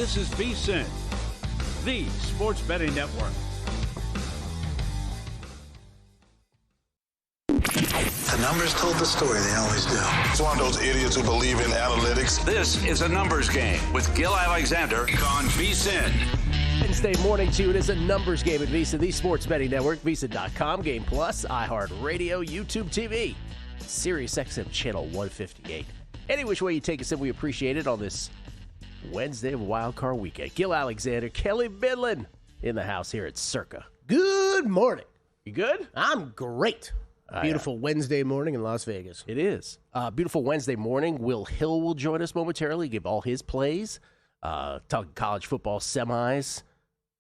This is VSiN, the sports betting network. The numbers told the story, they always do. It's one of those idiots who believe in analytics. This is a numbers game with Gil Alexander on VSiN. Wednesday morning to you. It is a numbers game at VSiN, the sports betting network, VSiN.com, Game Plus, iHeartRadio, YouTube TV, Sirius XM Channel 158. Any which way you take us in, we appreciate it on this Wednesday of Wild Card Weekend. Gil Alexander, Kelly Bidlin in the house here at Circa. Good morning. You good? I'm great. Beautiful Wednesday morning in Las Vegas. It is. Beautiful Wednesday morning. Will Hill will join us momentarily, give all his plays. Talking college football semis.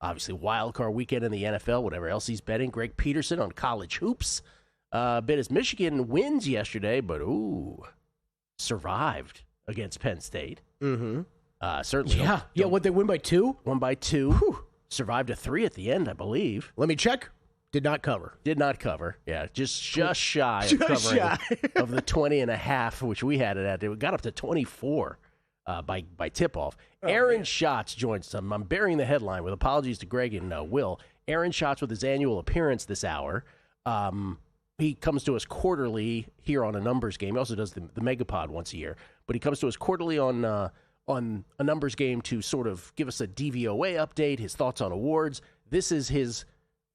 Obviously, Wild Card Weekend in the NFL, whatever else he's betting. Greg Peterson on college hoops. Bet his Michigan wins yesterday, but survived against Penn State. Mm-hmm. Certainly. Yeah, what, they win by 2? Won by 2. Whew. Survived a 3 at the end, I believe. Let me check. Did not cover. Did not cover. Yeah, just shy of covering of the 20.5, which we had it at. It got up to 24 by tip-off. Aaron Schatz joins some. I'm burying the headline with apologies to Greg and Will. Aaron Schatz with his annual appearance this hour. He comes to us quarterly here on a numbers game. He also does the Megapod once a year. But he comes to us quarterly on a numbers game to sort of give us a DVOA update, his thoughts on awards. This is his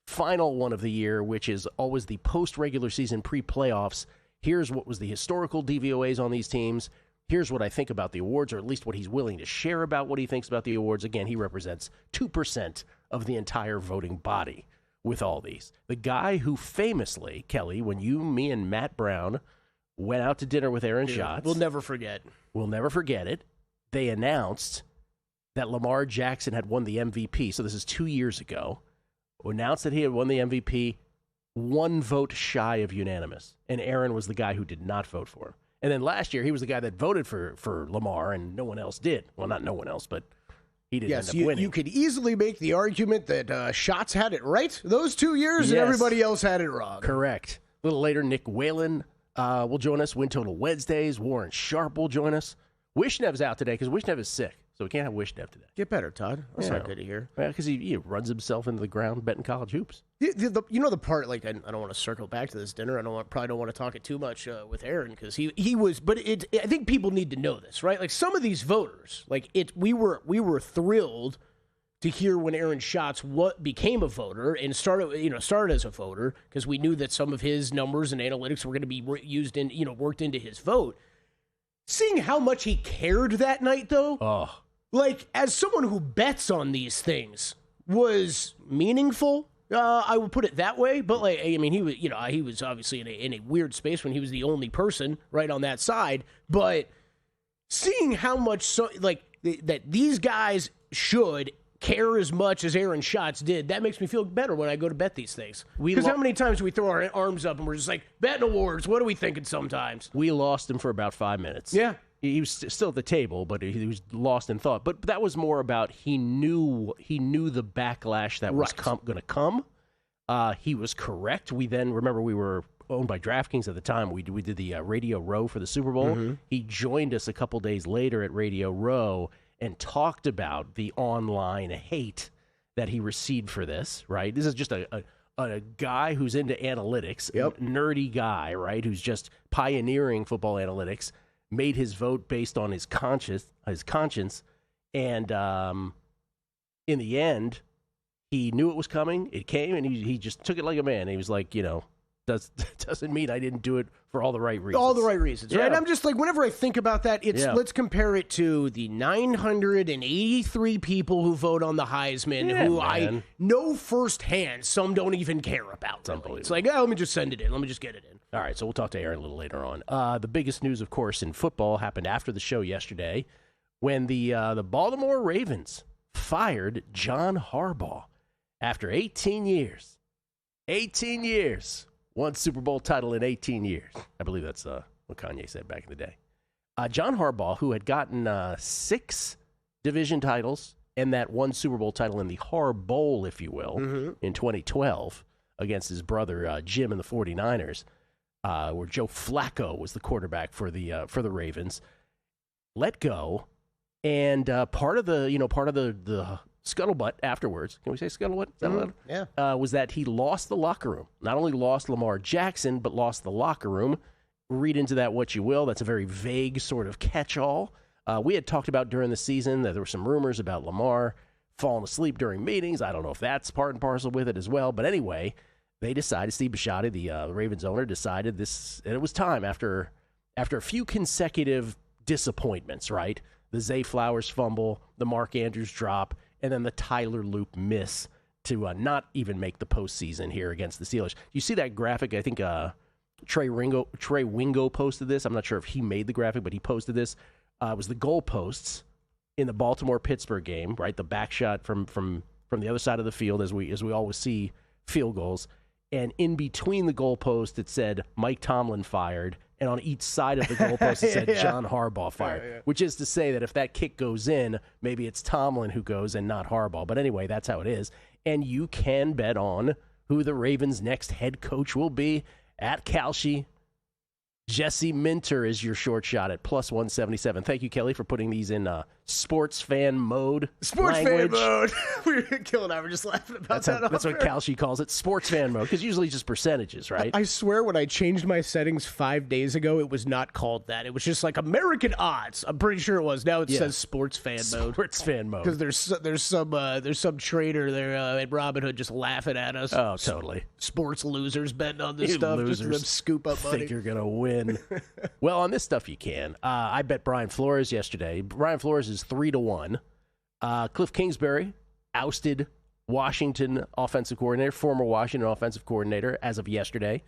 final one of the year, which is always the post-regular season pre-playoffs. Here's what was the historical DVOAs on these teams. Here's what I think about the awards, or at least what he's willing to share about what he thinks about the awards. Again, he represents 2% of the entire voting body with all these. The guy who famously, Kelly, when you, me, and Matt Brown went out to dinner with Aaron Schatz. We'll never forget. We'll never forget it. They announced that Lamar Jackson had won the MVP. So this is 2 years ago. Announced that he had won the MVP, 1 vote shy of unanimous. And Aaron was the guy who did not vote for him. And then last year, he was the guy that voted for Lamar, and no one else did. Well, not no one else, but he didn't end up winning. You could easily make the argument that Schatz had it right those 2 years, and everybody else had it wrong. Correct. A little later, Nick Whalen will join us. Win Total Wednesdays. Warren Sharp will join us. Wishnev's out today because Wishnev is sick. So we can't have Wishnev today. Get better, Todd. That's not good to hear. Yeah, because he runs himself into the ground betting college hoops. You know the part, like, I don't want to circle back to this dinner. Probably don't want to talk it too much with Aaron because he was. But I think people need to know this, right? Like some of these voters, we were thrilled to hear when Aaron Schatz became a voter and started as a voter because we knew that some of his numbers and analytics were going to be used in worked into his vote. Seeing how much he cared that night, though, as someone who bets on these things, was meaningful. I would put it that way. But he was obviously in a weird space when he was the only person right on that side. But seeing how much that these guys should care as much as Aaron Schatz did, that makes me feel better when I go to bet these things. Because how many times do we throw our arms up and we're just like, betting awards, what are we thinking sometimes? We lost him for about 5 minutes. Yeah. He was still at the table, but he was lost in thought. But that was more about he knew the backlash that was going to come. He was correct. We then, remember, we were owned by DraftKings at the time. We did the Radio Row for the Super Bowl. Mm-hmm. He joined us a couple days later at Radio Row and talked about the online hate that he received for this, right? This is just a guy who's into analytics, a nerdy guy, right, who's just pioneering football analytics, made his vote based on his conscience, and in the end, he knew it was coming, it came, and he just took it like a man. He was like, doesn't mean I didn't do it for all the right reasons. All the right reasons, right? I'm just like, whenever I think about that, let's compare it to the 983 people who vote on the Heisman, who I know firsthand, some don't even care about. Really. It's like, let me just send it in. Let me just get it in. All right, so we'll talk to Aaron a little later on. The biggest news, of course, in football happened after the show yesterday when the Baltimore Ravens fired John Harbaugh after 18 years. 18 years. One Super Bowl title in 18 years. I believe that's what Kanye said back in the day. John Harbaugh, who had gotten 6 division titles and that one Super Bowl title in the Har Bowl, if you will, in 2012 against his brother Jim and the 49ers, where Joe Flacco was the quarterback for the Ravens, let go And part of the scuttlebutt afterwards, can we say scuttlebutt? Is that allowed? Yeah. Was that he lost the locker room. Not only lost Lamar Jackson, but lost the locker room. Read into that what you will. That's a very vague sort of catch-all. We had talked about during the season that there were some rumors about Lamar falling asleep during meetings. I don't know if that's part and parcel with it as well. But anyway, they decided, Steve Bisciotti, the Ravens owner, decided this, and it was time after a few consecutive disappointments, right? The Zay Flowers fumble, the Mark Andrews drop, and then the Tyler Loop miss to not even make the postseason here against the Steelers. You see that graphic? I think Trey Wingo posted this. I'm not sure if he made the graphic, but he posted this. It was the goalposts in the Baltimore-Pittsburgh game, right? The back shot from the other side of the field, as we always see field goals. And in between the goalposts, it said Mike Tomlin fired, and on each side of the goalpost it said John Harbaugh fired, which is to say that if that kick goes in, maybe it's Tomlin who goes and not Harbaugh. But anyway, that's how it is. And you can bet on who the Ravens' next head coach will be at Kalshi. Jesse Minter is your short shot at plus 177. Thank you, Kelly, for putting these in sports fan mode. Sports language. fan mode. Kill and I were just laughing about that. That's what Kalshi calls it, sports fan mode, because usually just percentages, right? I swear when I changed my settings 5 days ago, it was not called that. It was just like American odds. I'm pretty sure it was. Now it says sports fan mode. Sports fan mode. Because there's some trader there at Robinhood just laughing at us. Oh, totally. Sports losers betting on this You stuff. losers just for them scoop up money. think you're going to win. Well, on this stuff you can. I bet Brian Flores yesterday. Brian Flores is 3-1. Cliff Kingsbury ousted Washington offensive coordinator, former Washington offensive coordinator as of yesterday,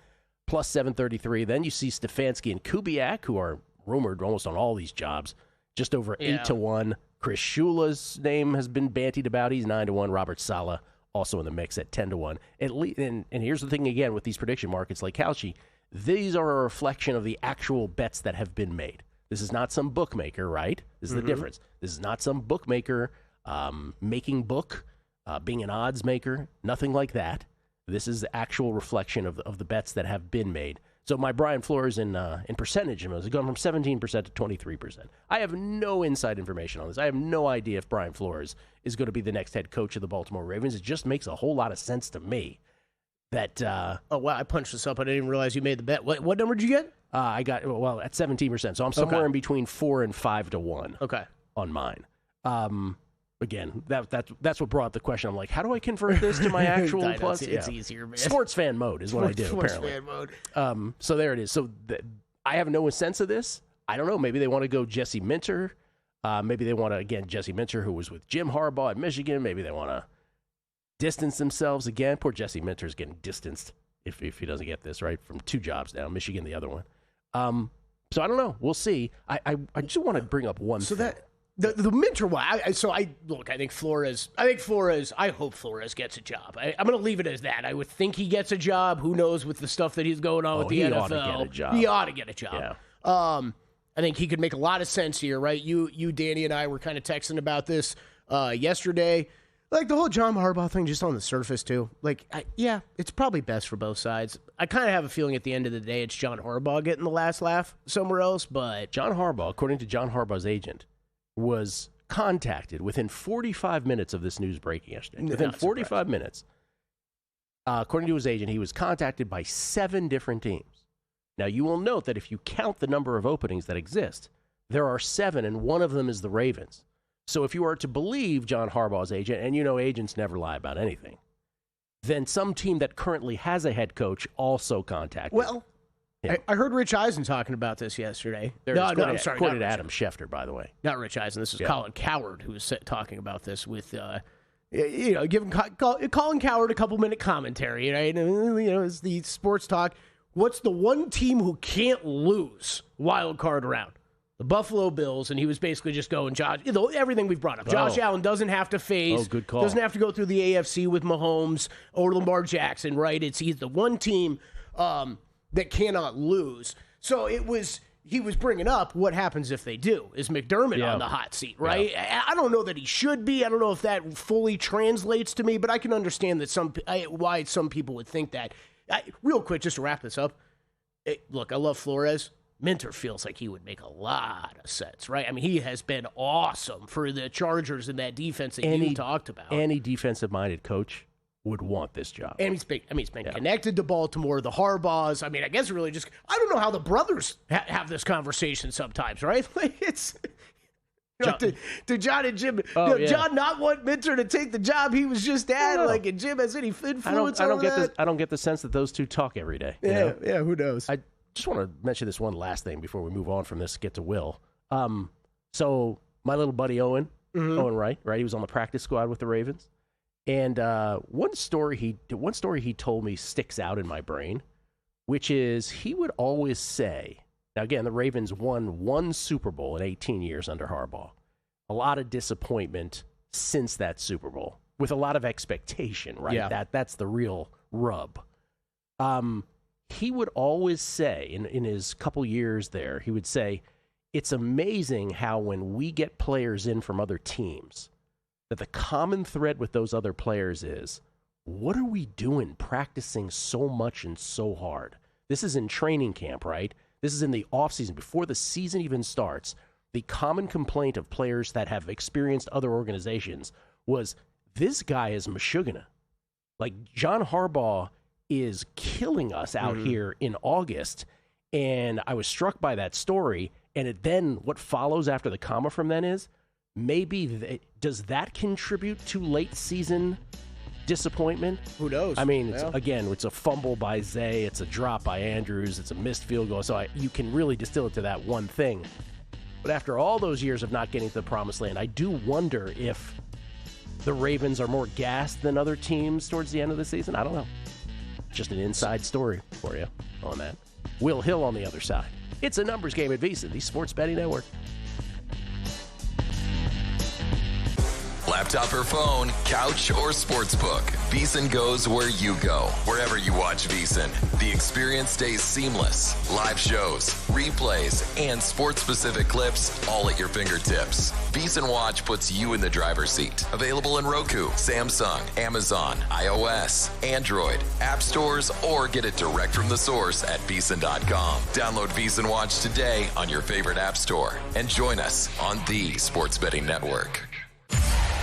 plus 733. Then you see Stefanski and Kubiak, who are rumored almost on all these jobs, just over 8-1. Chris Shula's name has been bantied about. He's 9-1. Robert Saleh also in the mix at 10-1. And here's the thing again with these prediction markets like Kalshi. These are a reflection of the actual bets that have been made. This is not some bookmaker, right? This is the difference. This is not some bookmaker making book, being an odds maker, nothing like that. This is the actual reflection of the bets that have been made. So my Brian Flores in percentage has gone from 17% to 23%. I have no inside information on this. I have no idea if Brian Flores is going to be the next head coach of the Baltimore Ravens. It just makes a whole lot of sense to me. That oh wow! I punched this up. I didn't even realize you made the bet. What number did you get? I got at 17%. So I'm somewhere in between 4 and 5-1. Okay, on mine. Again, that's what brought up the question. I'm like, how do I convert this to my actual plus? It's easier, man. Sports fan mode is what I do. Sports apparently. fan mode. So there it is. So I have no sense of this. I don't know. Maybe they want to go Jesse Minter. Maybe they want to again Jesse Minter, who was with Jim Harbaugh at Michigan. Maybe they want to distance themselves again. Poor Jesse Minter's getting distanced if he doesn't get this, right? From 2 jobs now, Michigan the other one. So I don't know. We'll see. I just want to bring up one thing. The Minter one. I think Flores. I hope Flores gets a job. I'm going to leave it as that. I would think he gets a job. Who knows with the stuff that he's going on with the NFL? Ought to get a job. He ought to get a job. Yeah. I think he could make a lot of sense here, right? You, Danny, and I were kind of texting about this yesterday. Like, the whole John Harbaugh thing, just on the surface, too. Like, it's probably best for both sides. I kind of have a feeling at the end of the day it's John Harbaugh getting the last laugh somewhere else, but... John Harbaugh, according to John Harbaugh's agent, was contacted within 45 minutes of this news breaking yesterday. Within 45 minutes, according to his agent, he was contacted by 7 different teams. Now, you will note that if you count the number of openings that exist, there are 7, and one of them is the Ravens. So if you are to believe John Harbaugh's agent, and you know agents never lie about anything, then some team that currently has a head coach also contacted. Well, I heard Rich Eisen talking about this yesterday. I'm sorry. Quoted Adam Schefter, by the way. Not Rich Eisen. This is Colin Cowherd who was talking about this with, giving Colin Cowherd a couple-minute commentary. Right? It's the sports talk. What's the one team who can't lose wild card round? The Buffalo Bills, and he was basically just going, Josh, everything we've brought up. Josh Allen doesn't have to face, good call. Doesn't have to go through the AFC with Mahomes or Lamar Jackson, right? He's the one team that cannot lose. So he was bringing up what happens if they do. Is McDermott on the hot seat, right? Yeah. I don't know that he should be. I don't know if that fully translates to me, but I can understand that why some people would think that. Real quick, just to wrap this up. Look, I love Flores. Minter feels like he would make a lot of sense, right? I mean, he has been awesome for the Chargers in that defense that you talked about. Any defensive-minded coach would want this job. And he's been connected to Baltimore, the Harbaughs. I mean, I guess really just, I don't know how the brothers have this conversation sometimes, right? Like it's, to John and Jim, John not want Minter to take the job he was just at, and Jim has any influence on that? I don't get the sense that those two talk every day. Yeah, who knows? I just want to mention this one last thing before we move on from this, get to Will. So my little buddy Owen Wright, right? He was on the practice squad with the Ravens. And one story he told me sticks out in my brain, which is he would always say, now again, the Ravens won one Super Bowl in 18 years under Harbaugh. A lot of disappointment since that Super Bowl, with a lot of expectation, right? Yeah. That's the real rub. He would always say, in his couple years there, he would say, it's amazing how when we get players in from other teams, that the common thread with those other players is, what are we doing practicing so much and so hard? This is in training camp, right? This is in the offseason, before the season even starts. The common complaint of players that have experienced other organizations was, this guy is Meshuggah. Like, John Harbaugh is killing us out here in August. And I was struck by that story. And then what follows after the comma from then is, maybe does that contribute to late season disappointment? Who knows? I mean, it's a fumble by Zay, it's a drop by Andrews, it's a missed field goal. So you can really distill it to that one thing. But after all those years of not getting to the promised land, I do wonder if the Ravens are more gassed than other teams towards the end of the season. I don't know. Just an inside story for you on that. Will Hill on the other side. It's a numbers game at VSiN, the Sports Betting Network. Laptop or phone, couch or sportsbook, VSiN goes where you go. Wherever you watch VSiN, the experience stays seamless. Live shows, replays, and sports-specific clips all at your fingertips. VSiN Watch puts you in the driver's seat. Available in Roku, Samsung, Amazon, iOS, Android, app stores, or get it direct from the source at VSiN.com. Download VSiN Watch today on your favorite app store and join us on the Sports Betting Network.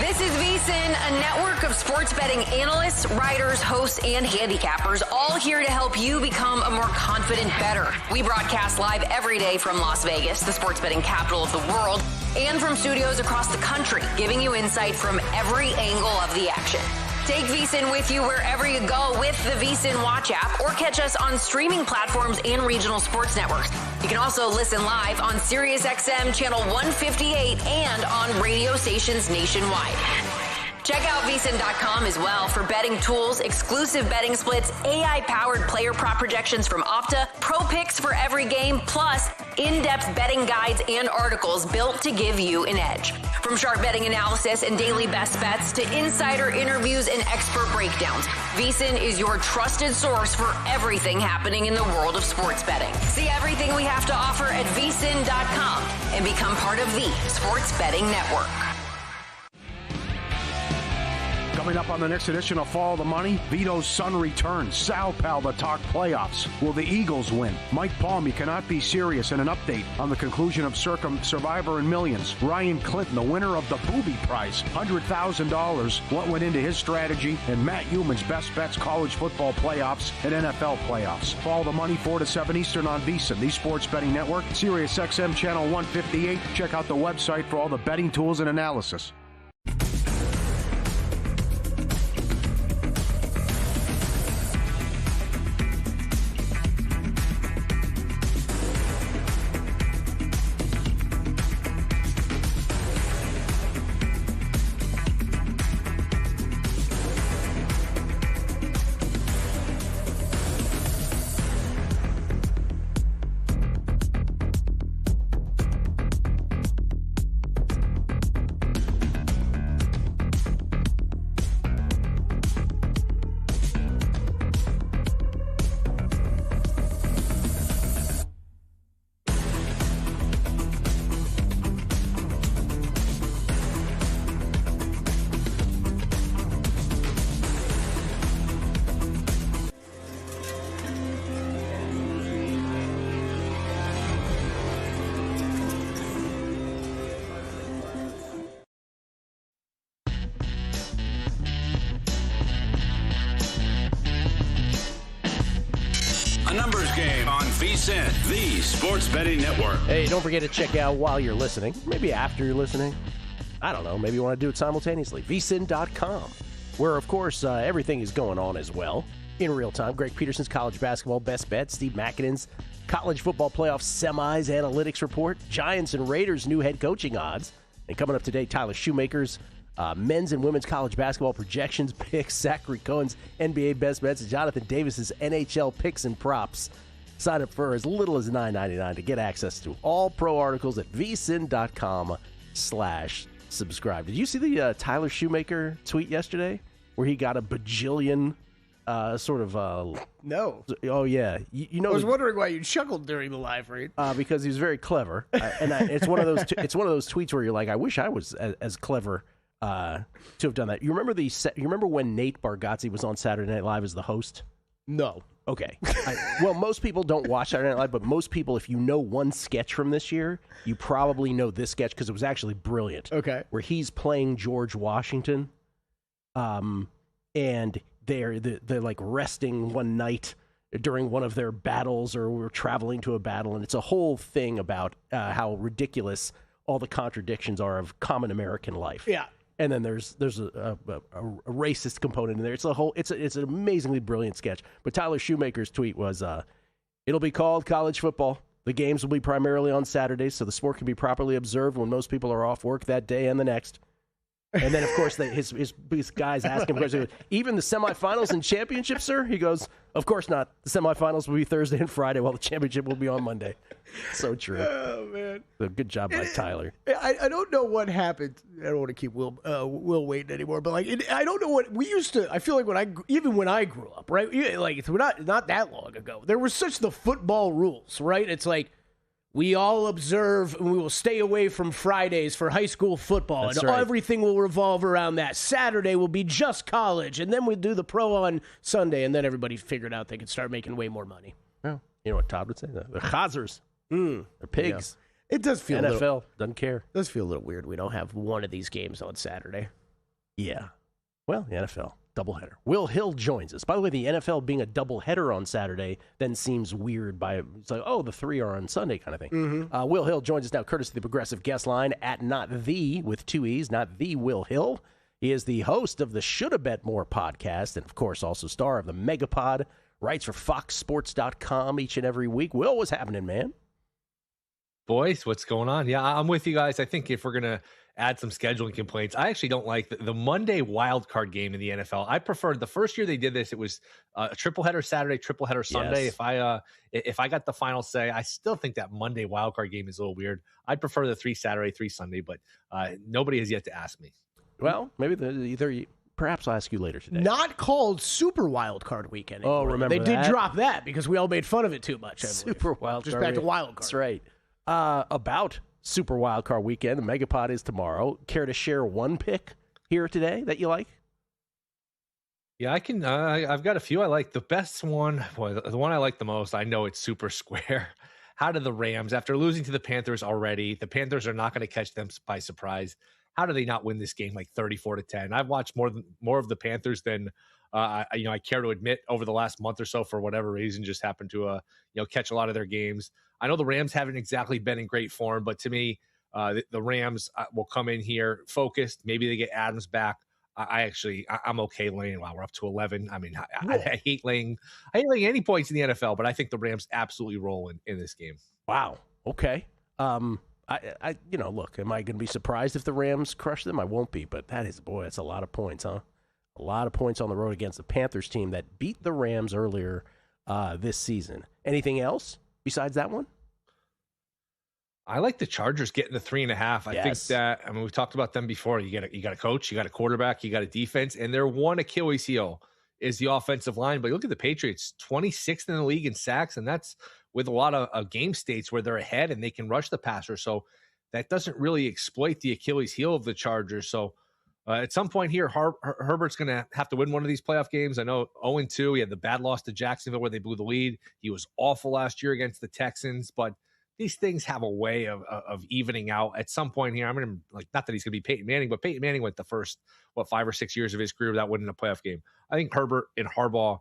This is VSiN, a network of sports betting analysts, writers, hosts, and handicappers, all here to help you become a more confident bettor. We broadcast live every day from Las Vegas, the sports betting capital of the world, and from studios across the country, giving you insight from every angle of the action. Take VSiN with you wherever you go with the VSiN Watch app, or catch us on streaming platforms and regional sports networks. You can also listen live on SiriusXM channel 158 and on radio stations nationwide. Check out VSiN.com as well for betting tools, exclusive betting splits, AI-powered player prop projections from Opta, pro picks for every game, plus in-depth betting guides and articles built to give you an edge. From sharp betting analysis and daily best bets to insider interviews and expert breakdowns, VSiN is your trusted source for everything happening in the world of sports betting. See everything we have to offer at VSiN.com and become part of the Sports Betting Network. Coming up on the next edition of Follow the Money, Vito's son returns. Sal Pal to talk playoffs. Will the Eagles win? Mike Palm, you cannot be serious, and an update on the conclusion of Survivor and Millions. Ryan Clinton, the winner of the Booby Prize, $100,000. What went into his strategy? And Matt Human's best bets, college football playoffs and NFL playoffs. Follow the Money 4 to 7 Eastern on VSiN, the Sports Betting Network, SiriusXM channel 158. Check out the website for all the betting tools and analysis. VSiN, the Sports Betting Network. Hey, don't forget to check out while you're listening, maybe after you're listening. I don't know, maybe you want to do it simultaneously. VSiN.com, where, of course, everything is going on as well in real time. Greg Peterson's college basketball best bet, Steve Makinen's college football playoff semis analytics report, Giants and Raiders new head coaching odds, and coming up today, Tyler Shoemaker's men's and women's college basketball projections picks, Zachary Cohen's NBA best bets, and Jonathan Davis's NHL picks and props. Sign up for as little as $9.99 to get access to all pro articles at vsin.com/subscribe. Did you see the Tyler Shoemaker tweet yesterday where he got a bajillion No. Oh, yeah. You know, I was wondering why you chuckled during the live read. Because he was very clever. It's one of those tweets where you're like, I wish I was as clever to have done that. You remember when Nate Bargatze was on Saturday Night Live as the host? No. Okay. Well, most people don't watch Saturday Night Live, but most people, if you know one sketch from this year, you probably know this sketch because it was actually brilliant. Okay. Where he's playing George Washington, and they're like resting one night during one of their battles, or we're traveling to a battle, and it's a whole thing about how ridiculous all the contradictions are of common American life. Yeah. And then there's a racist component in there. It's an amazingly brilliant sketch. But Tyler Shoemaker's tweet was, it'll be called college football. The games will be primarily on Saturdays, so the sport can be properly observed when most people are off work that day and the next. And then, of course, his guys ask him questions. Even the semifinals and championship, sir? He goes, of course not. The semifinals will be Thursday and Friday, while the championship will be on Monday. So true. Oh, man. So good job by Tyler. I don't know what happened. I don't want to keep Will waiting anymore, but I don't know what we used to. I feel like when I grew up, right? Like it's not that long ago. There were such the football rules, right? It's like we all observe and we will stay away from Fridays for high school football. That's and right. Everything will revolve around that. Saturday will be just college, and then we'll do the pro on Sunday, and then everybody figured out they could start making way more money. Well, you know what Todd would say? They're chazers. They're pigs. Yeah. It does feel NFL doesn't care. It does feel a little weird we don't have one of these games on Saturday. Yeah. Well, the NFL, doubleheader. Will Hill joins us. By the way, the NFL being a doubleheader on Saturday then seems weird. It's like, the three are on Sunday kind of thing. Mm-hmm. Will Hill joins us now, courtesy of the Progressive Guest Line at not the, with two E's, not the Will Hill. He is the host of the Shoulda Bet More podcast and, of course, also star of the Megapod. Writes for FoxSports.com each and every week. Will, what's happening, man? Boys, what's going on? Yeah, I'm with you guys. I think if we're going to add some scheduling complaints, I actually don't like the Monday wild card game in the NFL. I preferred the first year they did this. It was a triple header Saturday, triple header Sunday. Yes. If I got the final say, I still think that Monday wild card game is a little weird. I'd prefer the 3 Saturday, 3 Sunday, but nobody has yet to ask me. Well, maybe perhaps I'll ask you later today. Not called Super Wild Card Weekend anymore. Oh, remember they did drop that because we all made fun of it too much. Super Wild Card. Just back to Wild Card. That's right. About Super Wild Card Weekend, the Megapod is tomorrow. Care to share one pick here today that you like? Yeah, I can. I've got a few. I like the best one. Boy, the one I like the most. I know it's super square. How do the Rams, after losing to the Panthers already, the Panthers are not going to catch them by surprise. How do they not win this game like 34-10? I've watched more of the Panthers than I care to admit over the last month or so for whatever reason. Just happened to catch a lot of their games. I know the Rams haven't exactly been in great form, but to me, the Rams will come in here focused. Maybe they get Adams back. I'm okay laying while we're up to 11. I mean, I hate laying any points in the NFL, but I think the Rams absolutely roll in this game. Wow. Okay. Look, am I going to be surprised if the Rams crush them? I won't be, but that's a lot of points, huh? A lot of points on the road against the Panthers team that beat the Rams earlier this season. Anything else besides that one? I like the Chargers getting the 3.5. I think that, we've talked about them before. You got a coach, you got a quarterback, you got a defense, and their one Achilles heel is the offensive line. But look at the Patriots, 26th in the league in sacks, and that's with a lot of game states where they're ahead and they can rush the passer. So that doesn't really exploit the Achilles heel of the Chargers. So at some point here, Herbert's going to have to win one of these playoff games. I know 0-2. He had the bad loss to Jacksonville where they blew the lead. He was awful last year against the Texans, but these things have a way of evening out at some point here. I'm going to not that he's going to be Peyton Manning, but Peyton Manning went the first 5 or 6 years of his career without winning a playoff game. I think Herbert and Harbaugh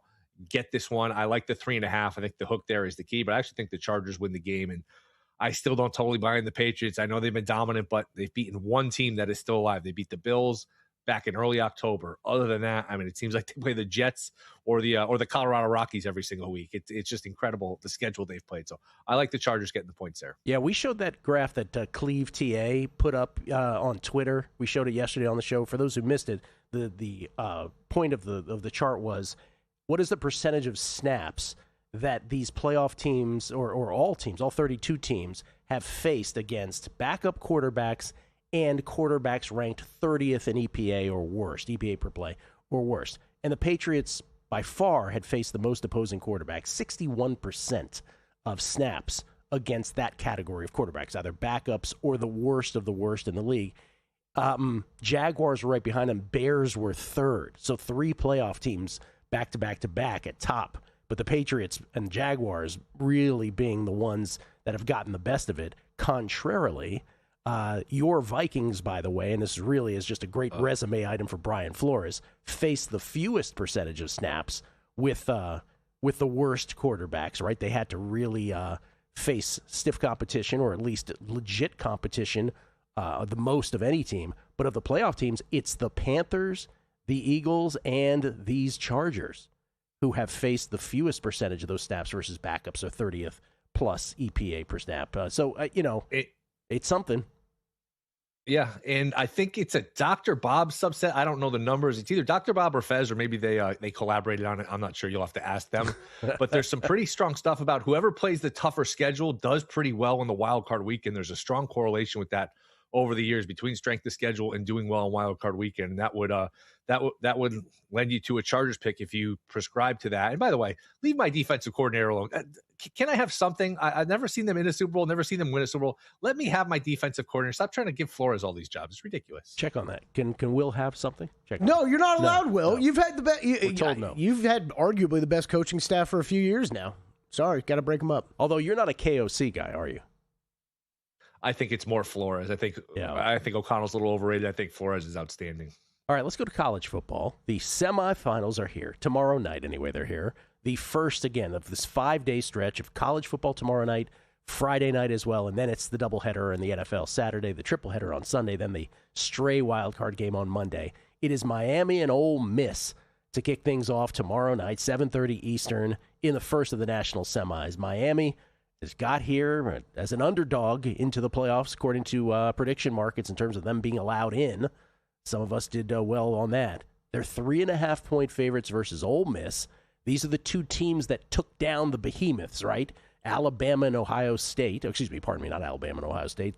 get this one. I like the 3.5. I think the hook there is the key, but I actually think the Chargers win the game, and I still don't totally buy in the Patriots. I know they've been dominant, but they've beaten one team that is still alive. They beat the Bills back in early October. Other than that, I mean, it seems like they play the Jets or the Colorado Rockies every single week. It's just incredible the schedule they've played. So I like the Chargers getting the points there. Yeah, we showed that graph that Cleve TA put up on Twitter. We showed it yesterday on the show. For those who missed it, the point of the chart was, what is the percentage of snaps that these playoff teams or all teams, all 32 teams, have faced against backup quarterbacks and quarterbacks ranked 30th in EPA or worst, EPA per play or worst. And the Patriots, by far, had faced the most opposing quarterbacks, 61% of snaps against that category of quarterbacks, either backups or the worst of the worst in the league. Jaguars were right behind them. Bears were third. So 3 playoff teams back-to-back-to-back at top. But the Patriots and Jaguars really being the ones that have gotten the best of it. Contrarily, your Vikings, by the way, and this really is just a great resume item for Brian Flores, faced the fewest percentage of snaps with the worst quarterbacks, right? They had to really face stiff competition, or at least legit competition, the most of any team. But of the playoff teams, it's the Panthers, the Eagles, and these Chargers who have faced the fewest percentage of those snaps versus backups, so 30th plus EPA per snap. It's something. Yeah, and I think it's a Dr. Bob subset. I don't know the numbers. It's either Dr. Bob or Fez, or maybe they collaborated on it. I'm not sure. You'll have to ask them. But there's some pretty strong stuff about whoever plays the tougher schedule does pretty well in the wild card weekend. There's a strong correlation with that over the years between strength of schedule and doing well on wild card weekend. And that would lend you to a Chargers pick if you prescribe to that. And by the way, leave my defensive coordinator alone. Can I have something? I've never seen them in a Super Bowl, never seen them win a Super Bowl. Let me have my defensive coordinator. Stop trying to give Flores all these jobs. It's ridiculous. Check on that. Can Will have something? Check. No, you're not allowed, Will. No. You've had the best. We're told no. You've had arguably the best coaching staff for a few years now. Sorry, got to break them up. Although you're not a KOC guy, are you? I think it's more Flores. I think O'Connell's a little overrated. I think Flores is outstanding. All right, let's go to college football. The semifinals are here. Tomorrow night, anyway, they're here. The first, again, of this 5-day stretch of college football tomorrow night, Friday night as well, and then it's the doubleheader in the NFL Saturday, the tripleheader on Sunday, then the stray wildcard game on Monday. It is Miami and Ole Miss to kick things off tomorrow night, 7:30 Eastern, in the first of the national semis. Miami has got here as an underdog into the playoffs, according to prediction markets, in terms of them being allowed in. Some of us did well on that. They're 3.5-point favorites versus Ole Miss. These are the two teams that took down the behemoths, right? Alabama and Ohio State. Not Alabama and Ohio State.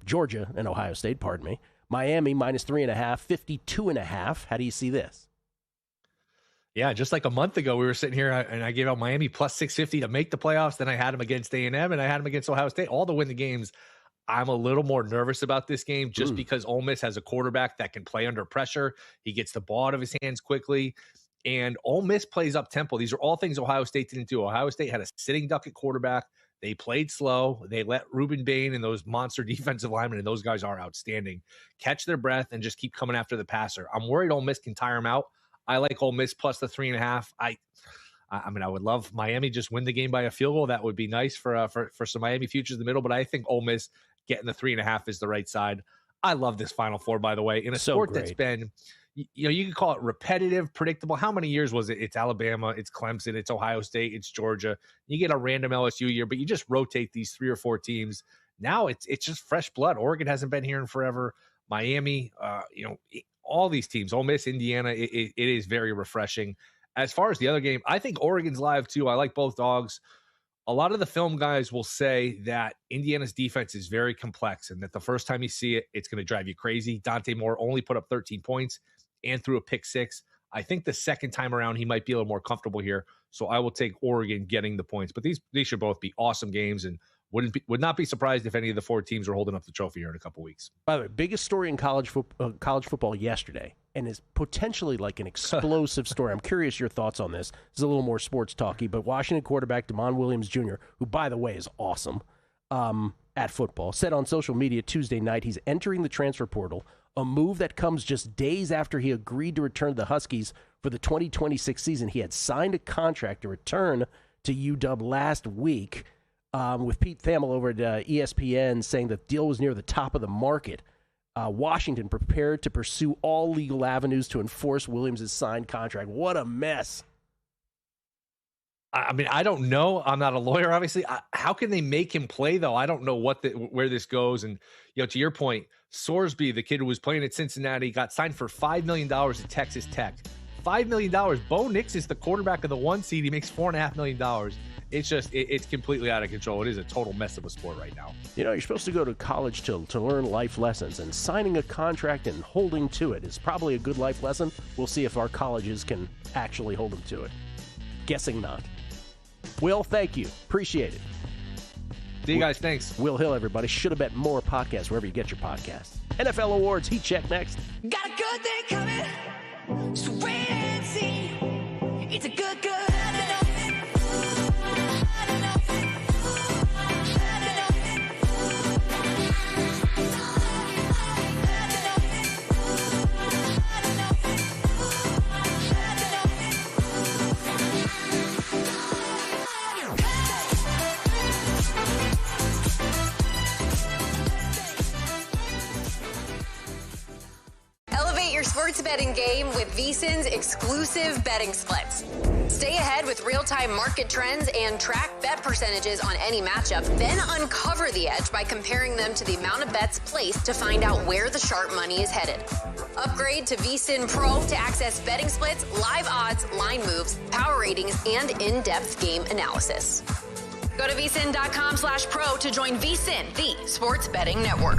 Georgia and Ohio State, pardon me. Miami minus 3.5, 52.5. How do you see this? Yeah, just like a month ago, we were sitting here and I gave out Miami plus 650 to make the playoffs. Then I had them against A&M and I had them against Ohio State, all to win the games. I'm a little more nervous about this game just because Ole Miss has a quarterback that can play under pressure. He gets the ball out of his hands quickly, and Ole Miss plays up tempo. These are all things Ohio State didn't do. Ohio State had a sitting duck at quarterback. They played slow. They let Ruben Bain and those monster defensive linemen, and those guys are outstanding, catch their breath and just keep coming after the passer. I'm worried Ole Miss can tire them out. I like Ole Miss plus the 3.5. I mean, I would love Miami just win the game by a field goal. That would be nice for some Miami futures in the middle. But I think Ole Miss getting the 3.5 is the right side. I love this Final Four, by the way, in a sport that's been, you can call it repetitive, predictable. How many years was it? It's Alabama, it's Clemson, it's Ohio State, it's Georgia. You get a random LSU year, but you just rotate these 3 or 4 teams. Now it's just fresh blood. Oregon hasn't been here in forever. Miami, all these teams, Ole Miss, Indiana, it is very refreshing. As far as the other game, I think Oregon's live too. I like both dogs. A lot of the film guys will say that Indiana's defense is very complex and that the first time you see it, it's going to drive you crazy. Dante Moore only put up 13 points and threw a pick 6. I think the second time around, he might be a little more comfortable here. So I will take Oregon getting the points. But these should both be awesome games, and would not be surprised if any of the 4 teams were holding up the trophy here in a couple weeks. By the way, biggest story in college football yesterday, and is potentially like an explosive story. I'm curious your thoughts on this. This is a little more sports talky, but Washington quarterback Damon Williams Jr., who, by the way, is awesome at football, said on social media Tuesday night he's entering the transfer portal, a move that comes just days after he agreed to return to the Huskies for the 2026 season. He had signed a contract to return to UW last week, with Pete Thamel over at ESPN saying the deal was near the top of the market. Washington prepared to pursue all legal avenues to enforce Williams' signed contract. What a mess. I mean, I don't know. I'm not a lawyer, obviously. How can they make him play, though? I don't know where this goes. And, to your point, Sorsby, the kid who was playing at Cincinnati, got signed for $5 million at Texas Tech. $5 million. Bo Nix is the quarterback of the 1 seed. He makes $4.5 million. It's just, it's completely out of control. It is a total mess of a sport right now. You're supposed to go to college to learn life lessons, and signing a contract and holding to it is probably a good life lesson. We'll see if our colleges can actually hold them to it. Guessing not. Will, thank you. Appreciate it. See you guys. Thanks. Will Hill, everybody. Should have bet more podcasts wherever you get your podcasts. NFL Awards, Heat Check next. Got a good thing coming, so wait and see. It's a good. Your sports betting game with VSiN's exclusive betting splits. Stay ahead with real-time market trends and track bet percentages on any matchup, then uncover the edge by comparing them to the amount of bets placed to find out where the sharp money is headed. Upgrade to VSiN Pro to access betting splits, live odds, line moves, power ratings, and in-depth game analysis. Go to vsin.com/pro to join VSiN, the sports betting network.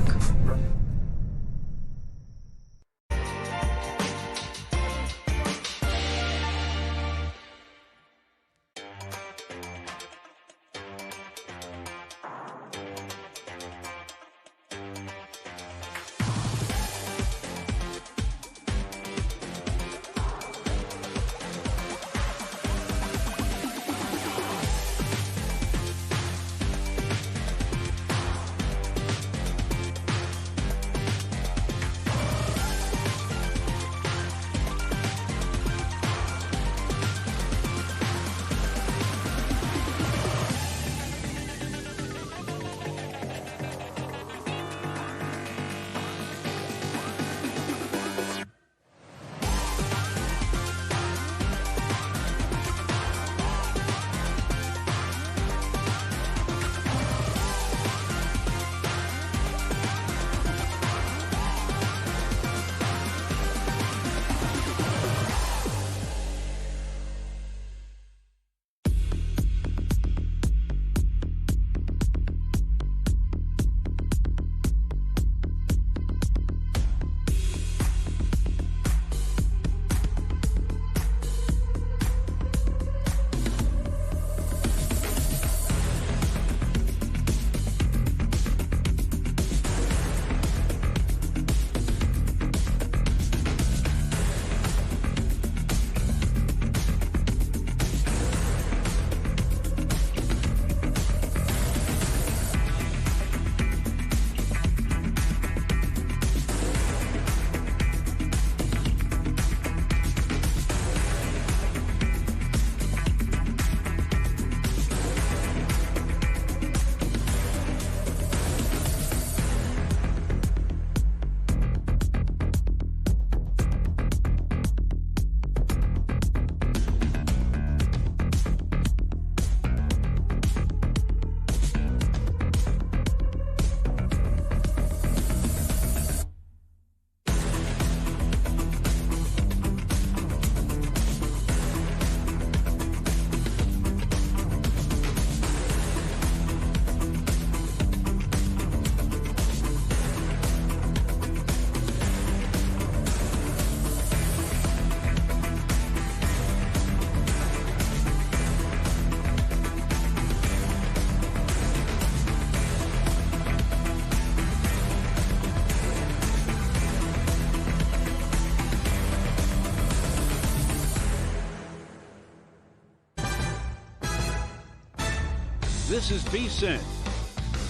This is VSiN,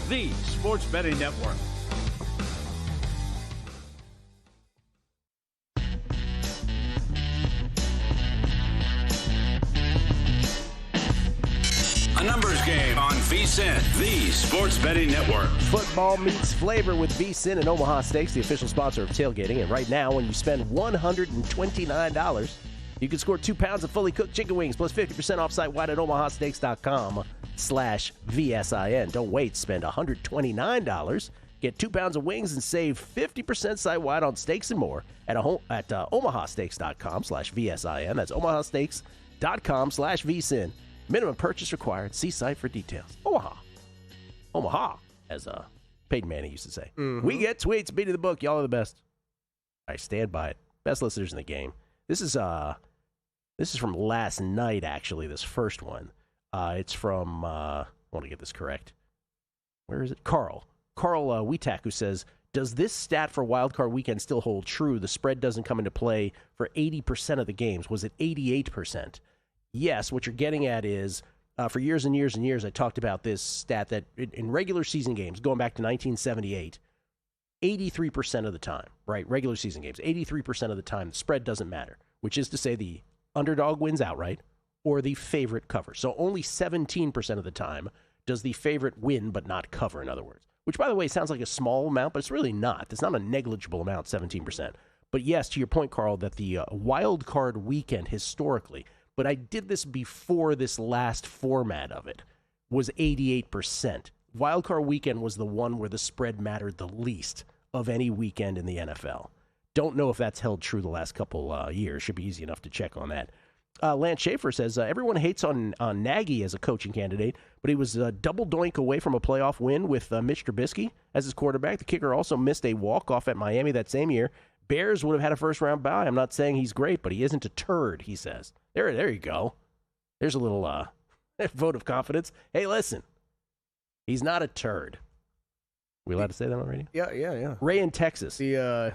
the sports betting network. VSiN, the Sports Betting Network. Football meets flavor with VSiN and Omaha Steaks, the official sponsor of tailgating. And right now, when you spend $129, you can score 2 pounds of fully cooked chicken wings plus 50% off site-wide at omahasteaks.com/VSIN. Don't wait. Spend $129. Get 2 pounds of wings and save 50% site-wide on steaks and more at omahasteaks.com/VSIN. That's omahasteaks.com/VSIN. Minimum purchase required. See site for details. Omaha, as Peyton Manning used to say. Mm-hmm. We get tweets. Beat of the book. Y'all are the best. I stand by it. Best listeners in the game. This is from last night, actually, this first one. It's from, I want to get this correct. Where is it? Carl Wetak, who says, does this stat for wildcard weekend still hold true? The spread doesn't come into play for 80% of the games. Was it 88%? Yes, what you're getting at is, for years and years and years, I talked about this stat that in regular season games, going back to 1978, 83% of the time, right, regular season games, 83% of the time, the spread doesn't matter, which is to say the underdog wins outright or the favorite covers. So only 17% of the time does the favorite win but not cover, in other words, which, by the way, sounds like a small amount, but it's really not. It's not a negligible amount, 17%. But yes, to your point, Carl, that the wild card weekend historically, but I did this before this last format of it, was 88%. Wildcard weekend was the one where the spread mattered the least of any weekend in the NFL. Don't know if that's held true the last couple years. Should be easy enough to check on that. Lance Schaefer says, everyone hates on Nagy as a coaching candidate, but he was a double doink away from a playoff win with Mitch Trubisky as his quarterback. The kicker also missed a walk-off at Miami that same year. Bears would have had a first-round bye. I'm not saying he's great, but he isn't a turd, he says. There you go. There's a little vote of confidence. Hey, listen. He's not a turd. We allowed to say that on the radio? Yeah. Ray in Texas. I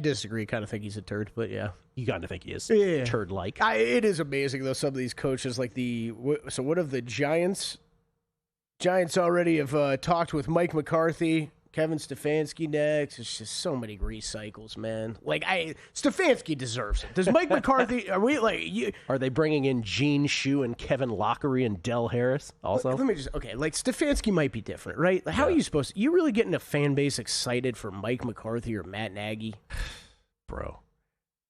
disagree. Kind of think he's a turd, but yeah. You kind of think he is. Yeah. Turd-like. It is amazing, though, some of these coaches, like so what of the Giants? Giants already have talked with Mike McCarthy, Kevin Stefanski next. It's just so many recycles, man. Stefanski deserves it. Does Mike McCarthy, are they bringing in Gene Shue and Kevin Lockery and Del Harris also? Let me Stefanski might be different, right? How are you supposed to, you really getting a fan base excited for Mike McCarthy or Matt Nagy? Bro.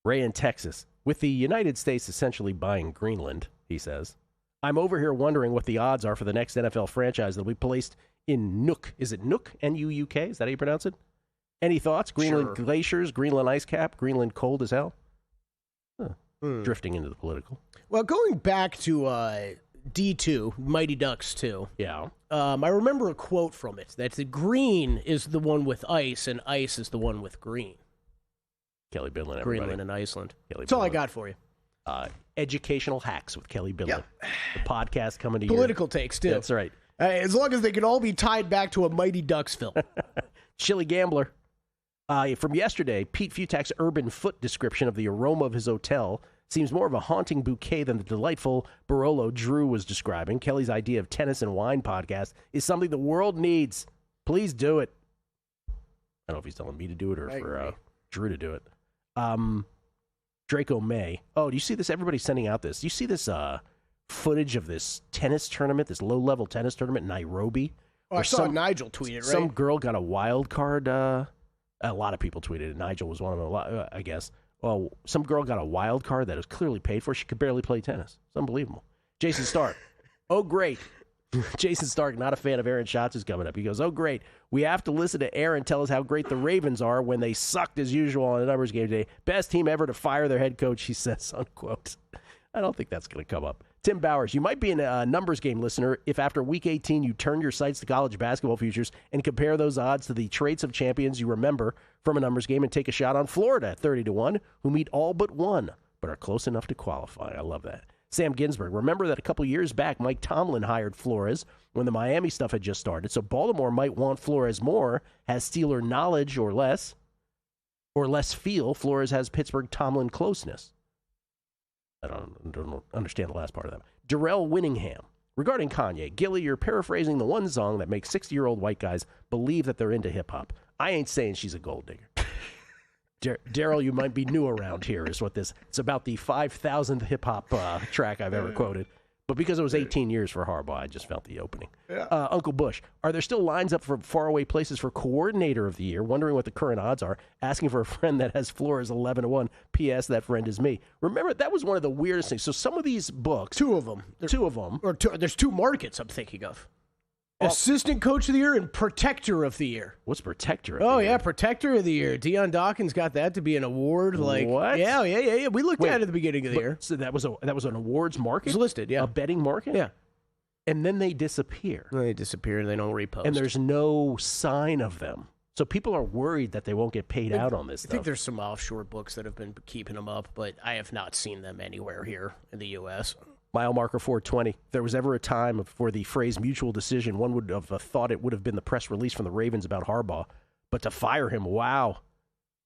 Ray in Texas. With the United States essentially buying Greenland, he says, I'm over here wondering what the odds are for the next NFL franchise that will be placed in Nuuk. Is it Nuuk? N-U-U-K? Is that how you pronounce it? Any thoughts? Greenland glaciers, Greenland ice cap, Greenland cold as hell? Drifting into the political. Well, going back to D2, Mighty Ducks 2. Yeah. I remember a quote from it, that the green is the one with ice and ice is the one with green. Kelly Bidlin, everybody. Greenland and Iceland. That's all I got for you. Educational Hacks with Kelly Bidlin. Yep. The podcast coming to you. Political takes, too. That's right. As long as they can all be tied back to a Mighty Ducks film. Chili Gambler. From yesterday, Pete Futak's urban foot description of the aroma of his hotel seems more of a haunting bouquet than the delightful Barolo Drew was describing. Kelly's idea of tennis and wine podcast is something the world needs. Please do it. I don't know if he's telling me to do it or for Drew to do it. Draco May. Oh, do you see this? Everybody's sending out this. Do you see this footage of this tennis tournament, this low-level tennis tournament in Nairobi? Oh, I saw Nigel tweet it, right? Some girl got a wild card. A lot of people tweeted it. Nigel was one of them, I guess. Well, some girl got a wild card that was clearly paid for. She could barely play tennis. It's unbelievable. Jason Stark. Oh, great. Jason Stark, not a fan of Aaron Schatz, is coming up. He goes, oh, great. We have to listen to Aaron tell us how great the Ravens are when they sucked as usual on a numbers game today. Best team ever to fire their head coach, he says, unquote. I don't think that's going to come up. Tim Bowers, you might be a numbers game listener if after Week 18 you turn your sights to college basketball futures and compare those odds to the traits of champions you remember from a numbers game and take a shot on Florida at 30-1, who meet all but one, but are close enough to qualify. I love that. Sam Ginsberg, remember that a couple years back, Mike Tomlin hired Flores when the Miami stuff had just started, so Baltimore might want Flores more. Has Steeler knowledge or less feel Flores has Pittsburgh Tomlin closeness? I don't understand the last part of that. Darrell Winningham. Regarding Kanye, Gilly, you're paraphrasing the one song that makes 60-year-old white guys believe that they're into hip-hop. I ain't saying she's a gold digger. Daryl, you might be new around here, is what this. It's about the 5,000th hip-hop track I've ever quoted. But because it was 18 years for Harbaugh, I just felt the opening. Yeah. Uncle Bush, are there still lines up for faraway places for coordinator of the year? Wondering what the current odds are. Asking for a friend that has Flores 11-1. P.S. That friend is me. Remember, that was one of the weirdest things. So some of these books. Two of them. There's two markets I'm thinking of. Assistant Coach of the Year and Protector of the Year. What's Protector of the Year? Oh, yeah, Protector of the Year. Deion Dawkins got that to be an award. What? Yeah. We looked at it at the beginning of the year. So that was an awards market? It was listed, yeah. A betting market? Yeah. And then they disappear. They disappear and they don't repost. And there's no sign of them. So people are worried that they won't get paid out on this stuff. I think there's some offshore books that have been keeping them up, but I have not seen them anywhere here in the U.S. Mile marker 420. If there was ever a time for the phrase mutual decision, one would have thought it would have been the press release from the Ravens about Harbaugh. But to fire him, wow.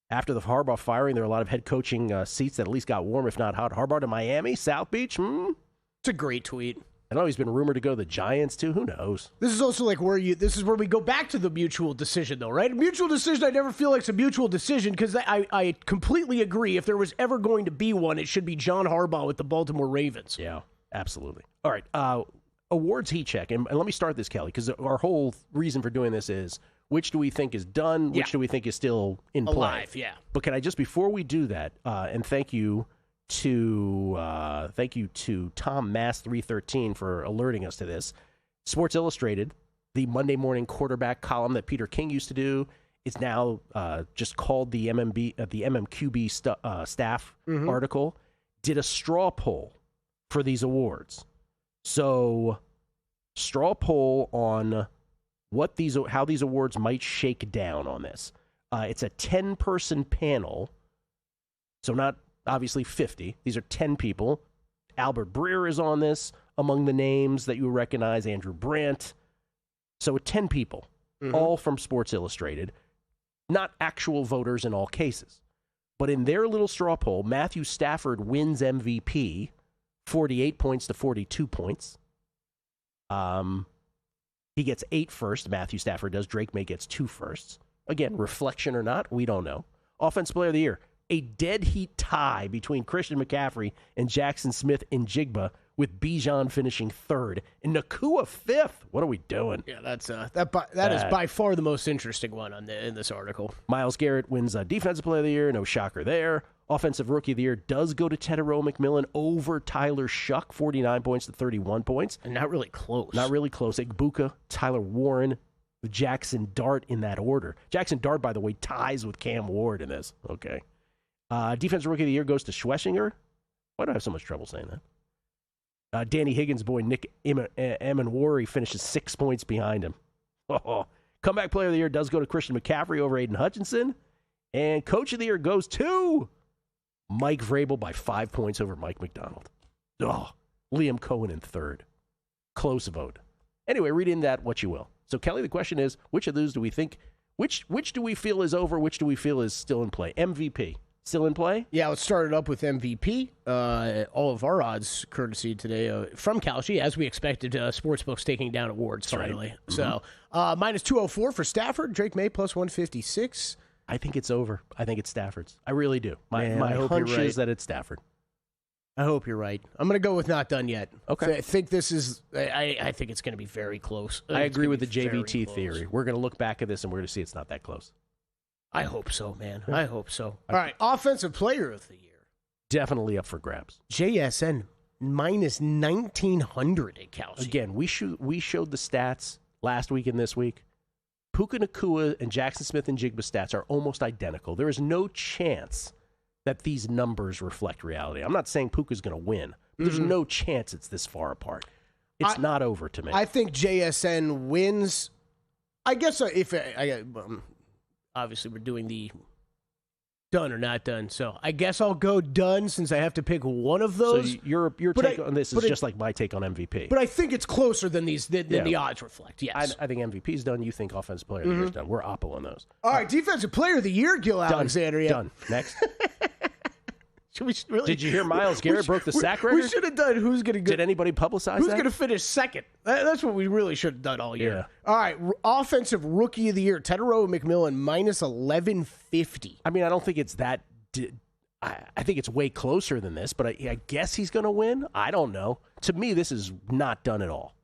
After the Harbaugh firing, there are a lot of head coaching seats that at least got warm, if not hot. Harbaugh to Miami, South Beach? It's a great tweet. I know he's been rumored to go to the Giants, too. Who knows? This is also like this is where we go back to the mutual decision, though, right? Mutual decision, I never feel like it's a mutual decision because I completely agree. If there was ever going to be one, it should be John Harbaugh with the Baltimore Ravens. Yeah. Absolutely. All right. Awards heat check. And let me start this, Kelly, because our whole reason for doing this is which do we think is done? Which do we think is still in play? Alive, yeah. But can I just, before we do that, and thank you to Tom Mass 313 for alerting us to this. Sports Illustrated, the Monday morning quarterback column that Peter King used to do, is now just called the MMQB staff article, did a straw poll for these awards. So, straw poll on how these awards might shake down on this. It's a 10-person panel, so not obviously 50. These are 10 people. Albert Breer is on this, among the names that you recognize, Andrew Brandt. So 10 people, all from Sports Illustrated, not actual voters in all cases. But in their little straw poll, Matthew Stafford wins MVP, 48 points to 42 points. He gets 8 first. Matthew Stafford does. Drake May gets 2 firsts. Again, reflection or not, we don't know. Offensive Player of the Year, a dead heat tie between Christian McCaffrey and Jackson Smith and Jigba, with Bijan finishing 3rd and Nakua 5th. What are we doing? Yeah, that is by far the most interesting one in this article. Myles Garrett wins Defensive Player of the Year. No shocker there. Offensive Rookie of the Year does go to Tedero McMillan over Tyler Shuck, 49 points to 31 points. And not really close. Not really close. Igbuka, Tyler Warren, Jackson Dart in that order. Jackson Dart, by the way, ties with Cam Ward in this. Okay. Defensive Rookie of the Year goes to Schlesinger. Why do I have so much trouble saying that? Danny Higgins' boy, Nick Emanwari, finishes 6 points behind him. Comeback Player of the Year does go to Christian McCaffrey over Aiden Hutchinson. And Coach of the Year goes to Mike Vrabel by 5 points over Mike McDonald. Liam Cohen in 3rd. Close vote. Anyway, read in that what you will. So, Kelly, the question is, which of those do we think, which do we feel is over, which do we feel is still in play? MVP, still in play? Yeah, let's start it up with MVP. All of our odds, courtesy today from Kalshi, as we expected, Sportsbook's taking down awards finally. Right. So, minus 204 for Stafford, Drake May plus 156. I think it's over. I think it's Stafford's. I really do. My hunch is that it's Stafford. I hope you're right. I'm going to go with not done yet. Okay. I think this is. I think it's going to be very close. I agree with the JVT theory. We're going to look back at this and we're going to see it's not that close. I hope so, man. I hope so. All right. Offensive Player of the Year. Definitely up for grabs. JSN minus 1,900 at Kalshi. Again, we showed the stats last week and this week. Puka Nacua and Jackson Smith and Jigba stats are almost identical. There is no chance that these numbers reflect reality. I'm not saying Puka's going to win. But there's no chance it's this far apart. It's not over to me. I think JSN wins. I guess obviously we're doing the done or not done. So I guess I'll go done since I have to pick one of those. So your take on this is just like my take on MVP. But I think it's closer than the odds reflect. Yes. I think MVP's done. You think Offensive Player of the Year is done. We're oppo on those. All right, Defensive Player of the Year, Gil Alexander. Done. Next. Really, did you hear Myles Garrett broke the sack record? We should have done who's going to go. Did anybody publicize who's that? Who's going to finish second? That's what we really should have done all year. Yeah. All right, Offensive Rookie of the Year, Tedero McMillan, minus 1,150. I mean, I don't think it's that. I think it's way closer than this, but I guess he's going to win. I don't know. To me, this is not done at all.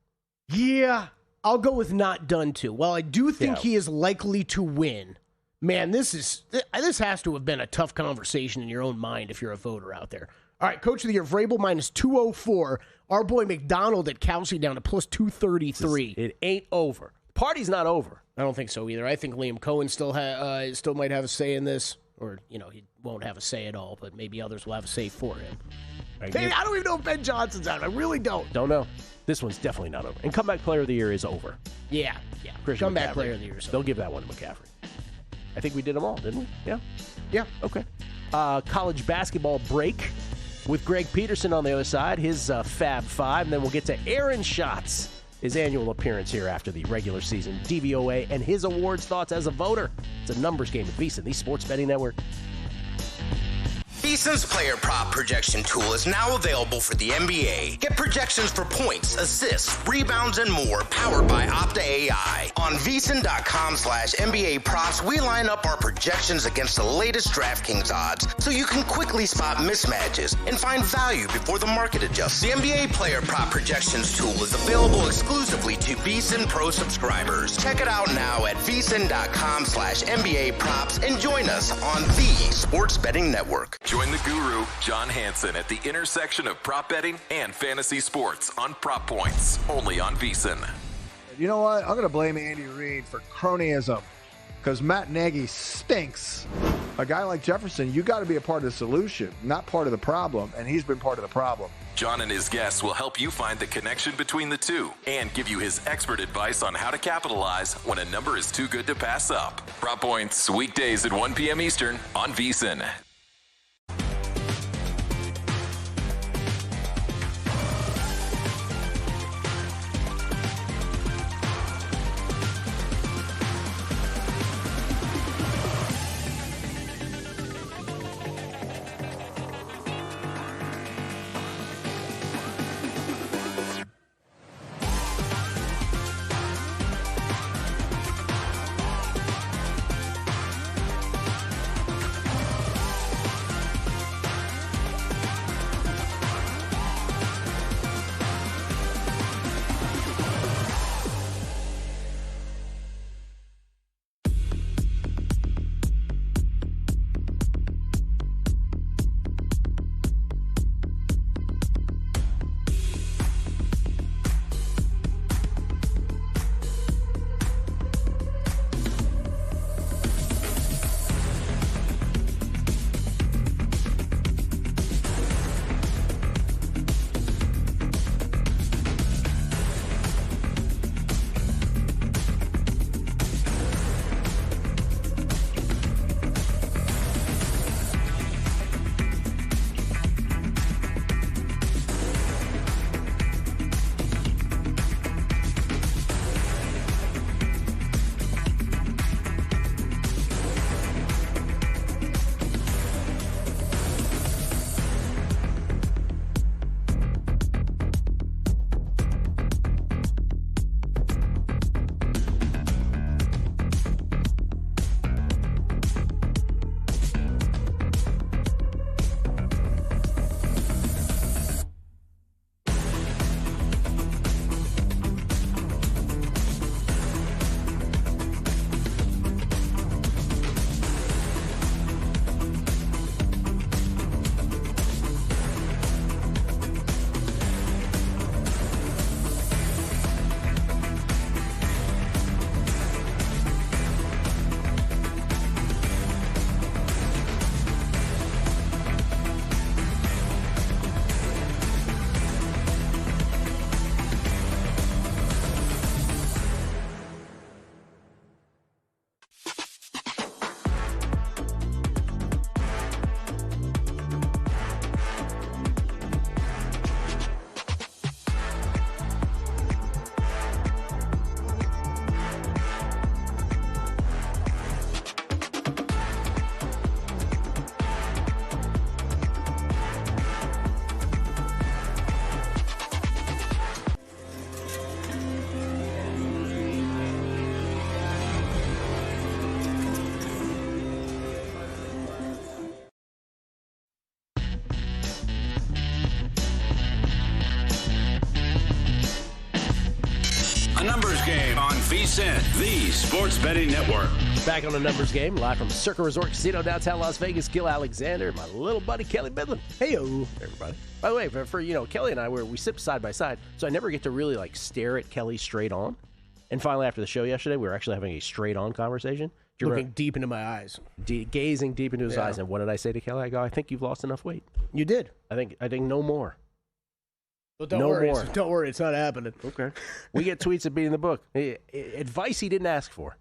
Yeah, I'll go with not done too. While I do think he is likely to win, man, this has to have been a tough conversation in your own mind if you're a voter out there. All right, Coach of the Year, Vrabel minus 204. Our boy McDonald at Kelsey down to plus 233. It ain't over. Party's not over. I don't think so either. I think Liam Cohen still might have a say in this. Or, he won't have a say at all, but maybe others will have a say for him. I don't even know if Ben Johnson's out. I really don't. Don't know. This one's definitely not over. And Comeback Player of the Year is over. Yeah. Comeback Player of the Year is over. They'll give that one to McCaffrey. I think we did them all, didn't we? Yeah. Yeah. Okay. College basketball break with Greg Peterson on the other side, his Fab Five. And then we'll get to Aaron Schatz, his annual appearance here after the regular season DVOA, and his awards thoughts as a voter. It's a numbers game at VSiN, the Sports Betting Network. VSiN's player prop projection tool is now available for the NBA. Get projections for points, assists, rebounds, and more powered by Opta AI. On VSiN.com/NBA props, we line up our projections against the latest DraftKings odds so you can quickly spot mismatches and find value before the market adjusts. The NBA player prop projections tool is available exclusively to VSiN Pro subscribers. Check it out now at VSiN.com/NBA props and join us on the Sports Betting Network. Join the guru, John Hansen, at the intersection of prop betting and fantasy sports on Prop Points, only on VSiN. You know what? I'm going to blame Andy Reid for cronyism because Matt Nagy stinks. A guy like Jefferson, you got to be a part of the solution, not part of the problem, and he's been part of the problem. John and his guests will help you find the connection between the two and give you his expert advice on how to capitalize when a number is too good to pass up. Prop Points, weekdays at 1 p.m. Eastern on VSiN. VSiN, the Sports Betting Network. Back on the numbers game, live from Circa Resort Casino, downtown Las Vegas. Gil Alexander, my little buddy Kelly Bidlin. Hey-o. Everybody. By the way, for Kelly and I, we sit side by side, so I never get to really stare at Kelly straight on. And finally, after the show yesterday, we were actually having a straight on conversation. Looking deep into my eyes. Gazing deep into his eyes. And what did I say to Kelly? I go, I think you've lost enough weight. You did. I think no more. Well, don't worry, it's not happening. Okay. We get tweets at Beating the Book. Advice he didn't ask for.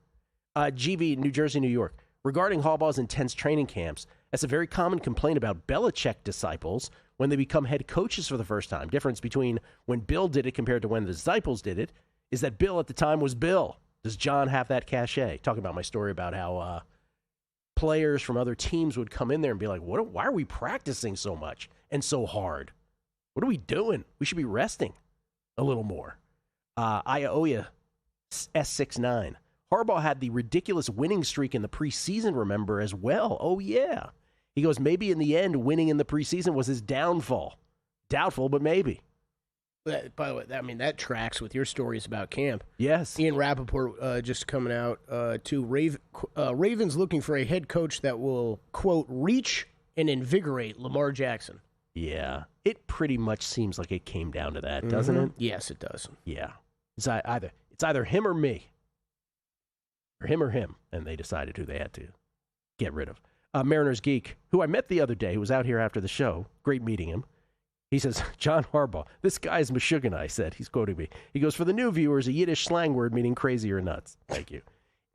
GV, New Jersey, New York. Regarding Harbaugh's intense training camps, that's a very common complaint about Belichick disciples when they become head coaches for the first time. Difference between when Bill did it compared to when the disciples did it is that Bill at the time was Bill. Does John have that cachet? Talking about my story about how players from other teams would come in there and be like, why are we practicing so much and so hard? What are we doing? We should be resting a little more. Ioya S69. Harbaugh had the ridiculous winning streak in the preseason, remember, as well. Oh, yeah. He goes, maybe in the end, winning in the preseason was his downfall. Doubtful, but maybe. By the way, that tracks with your stories about camp. Yes. Ian Rappaport just coming out to Ravens looking for a head coach that will, quote, reach and invigorate Lamar Jackson. Yeah. It pretty much seems like it came down to that, doesn't it? Yes, it does. Yeah. It's either him or me. Or him or him. And they decided who they had to get rid of. Mariners Geek, who I met the other day, who was out here after the show. Great meeting him. He says, John Harbaugh, this guy's Meshuggah, I said. He's quoting me. He goes, for the new viewers, a Yiddish slang word meaning crazy or nuts. Thank you.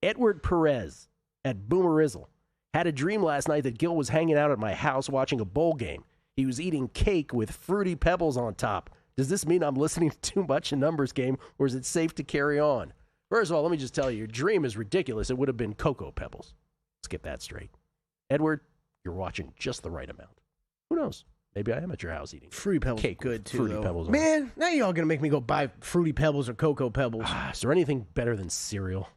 Edward Perez at Boomerizzle had a dream last night that Gil was hanging out at my house watching a bowl game. He was eating cake with Fruity Pebbles on top. Does this mean I'm listening to too much a numbers game, or is it safe to carry on? First of all, let me just tell you, your dream is ridiculous. It would have been Cocoa Pebbles. Let's get that straight. Edward, you're watching just the right amount. Who knows? Maybe I am at your house eating Fruity Pebbles cake good too. Fruity Pebbles. Man, now y'all gonna make me go buy Fruity Pebbles or Cocoa Pebbles. Is there anything better than cereal?